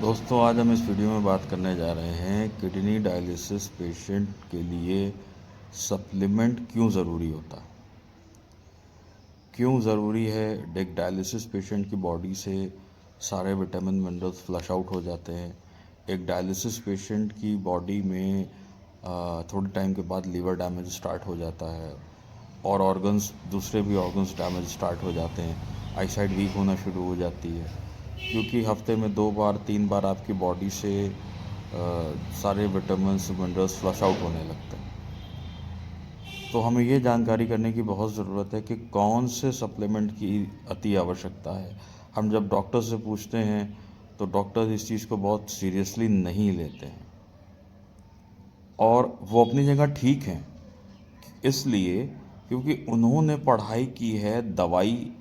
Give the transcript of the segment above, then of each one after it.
दोस्तों, आज हम इस वीडियो में बात करने जा रहे हैं किडनी डायलिसिस पेशेंट के लिए सप्लीमेंट क्यों ज़रूरी होता है। क्यों ज़रूरी है। एक डायलिसिस पेशेंट की बॉडी से सारे विटामिन मिनरल्स फ्लश आउट हो जाते हैं। एक डायलिसिस पेशेंट की बॉडी में थोड़े टाइम के बाद लीवर डैमेज स्टार्ट हो जाता है और ऑर्गन्स, दूसरे भी ऑर्गन्स डैमेज स्टार्ट हो जाते हैं। आईसाइट वीक होना शुरू हो जाती है क्योंकि हफ्ते में 2 बार 3 बार आपकी बॉडी से सारे विटामिन्स मिनरल्स फ्लश आउट होने लगते हैं। तो हमें ये जानकारी करने की बहुत ज़रूरत है कि कौन से सप्लीमेंट की अति आवश्यकता है। हम जब डॉक्टर से पूछते हैं तो डॉक्टर इस चीज़ को बहुत सीरियसली नहीं लेते हैं और वो अपनी जगह ठीक हैं, इसलिए क्योंकि उन्होंने पढ़ाई की है दवाई,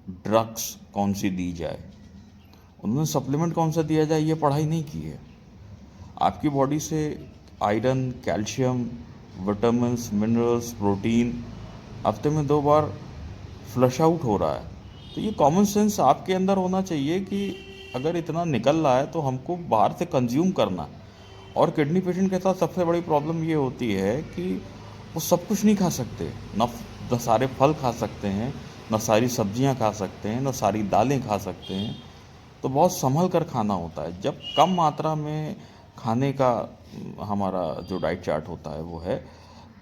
ड्रग्स कौन सी दी जाए, उन्होंने सप्लीमेंट कौन सा दिया जाए ये पढ़ाई नहीं की है। आपकी बॉडी से iron, calcium, vitamins, minerals, protein हफ्ते में 2 बार फ्लश आउट हो रहा है, तो ये कॉमन सेंस आपके अंदर होना चाहिए कि अगर इतना निकल रहा है तो हमको बाहर से कंज्यूम करना है। और किडनी पेशेंट के साथ सबसे बड़ी प्रॉब्लम ये होती है कि वो सब कुछ नहीं खा सकते, न सारे फल खा सकते हैं, न सारी सब्जियां खा सकते हैं, न सारी दालें खा सकते हैं। तो बहुत संभल कर खाना होता है। जब कम मात्रा में खाने का हमारा जो डाइट चार्ट होता है वो है,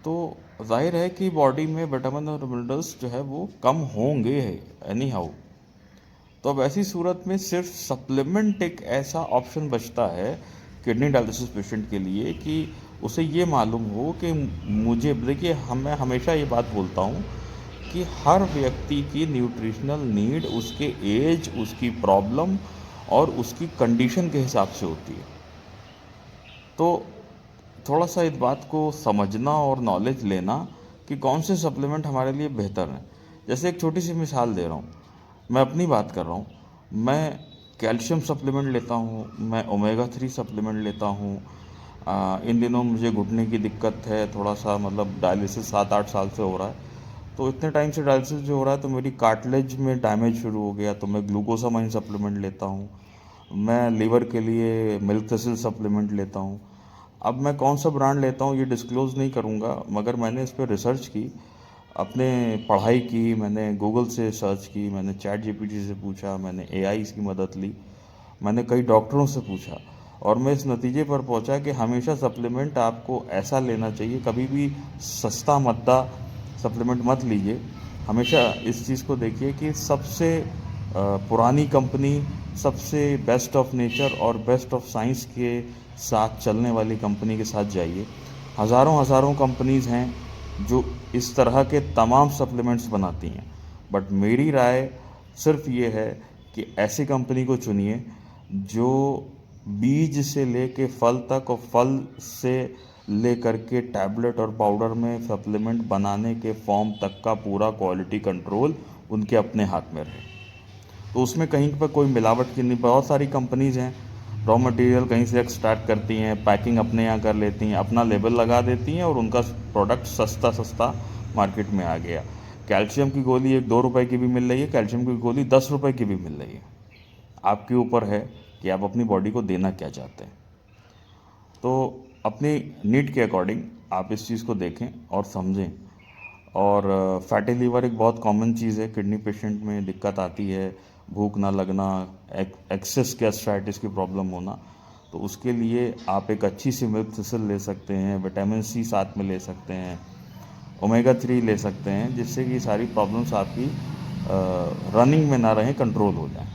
तो जाहिर है कि बॉडी में विटामिन और मिनरल्स जो है वो कम होंगे एनी हाउ। तो अब ऐसी सूरत में सिर्फ सप्लीमेंट एक ऐसा ऑप्शन बचता है किडनी डायलिसिस पेशेंट के लिए कि उसे ये मालूम हो कि मुझे, देखिए मैं हमेशा ये बात बोलता हूँ कि हर व्यक्ति की न्यूट्रिशनल नीड उसके एज, उसकी प्रॉब्लम और उसकी कंडीशन के हिसाब से होती है। तो थोड़ा सा इस बात को समझना और नॉलेज लेना कि कौन से सप्लीमेंट हमारे लिए बेहतर हैं। जैसे एक छोटी सी मिसाल दे रहा हूँ, मैं अपनी बात कर रहा हूँ। मैं कैल्शियम सप्लीमेंट लेता हूँ, मैं ओमेगा 3 सप्लीमेंट लेता हूँ। इन दिनों मुझे घुटने की दिक्कत है, थोड़ा सा मतलब डायलिसिस 7-8 साल से हो रहा है। तो इतने टाइम से डायलिसिस जो हो रहा है तो मेरी कार्टिलेज में डैमेज शुरू हो गया, तो मैं ग्लूकोसामाइन सप्लीमेंट लेता हूँ। मैं लीवर के लिए मिल्क थिसिल सप्लीमेंट लेता हूँ। अब मैं कौन सा ब्रांड लेता हूँ ये डिस्क्लोज़ नहीं करूँगा, मगर मैंने इस पर रिसर्च की, अपने पढ़ाई की, मैंने गूगल से सर्च की, मैंने चैट जीपीटी से पूछा, मैंने एआई की मदद ली, मैंने कई डॉक्टरों से पूछा और मैं इस नतीजे पर पहुंचा कि हमेशा सप्लीमेंट आपको ऐसा लेना चाहिए, कभी भी सस्ता मद्दा सप्लीमेंट मत लीजिए। हमेशा इस चीज़ को देखिए कि सबसे पुरानी कंपनी, सबसे बेस्ट ऑफ नेचर और बेस्ट ऑफ साइंस के साथ चलने वाली कंपनी के साथ जाइए। हज़ारों हज़ारों कंपनीज़ हैं जो इस तरह के तमाम सप्लीमेंट्स बनाती हैं, बट मेरी राय सिर्फ ये है कि ऐसी कंपनी को चुनिए जो बीज से लेके फल तक और फल से लेकर के टैबलेट और पाउडर में सप्लीमेंट बनाने के फॉर्म तक का पूरा क्वालिटी कंट्रोल उनके अपने हाथ में रहे। तो उसमें कहीं पर कोई मिलावट की नहीं। बहुत सारी कंपनीज़ हैं, रॉ मटेरियल कहीं से एक्सट्रैक्ट करती हैं, पैकिंग अपने यहाँ कर लेती हैं, अपना लेबल लगा देती हैं और उनका प्रोडक्ट सस्ता सस्ता मार्केट में आ गया। कैल्शियम की गोली 1-2 रुपए की भी मिल रही है, कैल्शियम की गोली 10 रुपए की भी मिल रही है। आपके ऊपर है कि आप अपनी बॉडी को देना क्या चाहते हैं। तो अपनी नीड के अकॉर्डिंग आप इस चीज़ को देखें और समझें। और फैटी लीवर एक बहुत कॉमन चीज़ है, किडनी पेशेंट में दिक्कत आती है, भूख ना लगना, एक्सेस गैस्ट्राइटिस की प्रॉब्लम होना। तो उसके लिए आप एक अच्छी सी मिल्क थिसिल ले सकते हैं, विटामिन सी साथ में ले सकते हैं, ओमेगा 3 ले सकते हैं, जिससे कि सारी प्रॉब्लम्स आपकी रनिंग में ना रहें, कंट्रोल हो जाएं।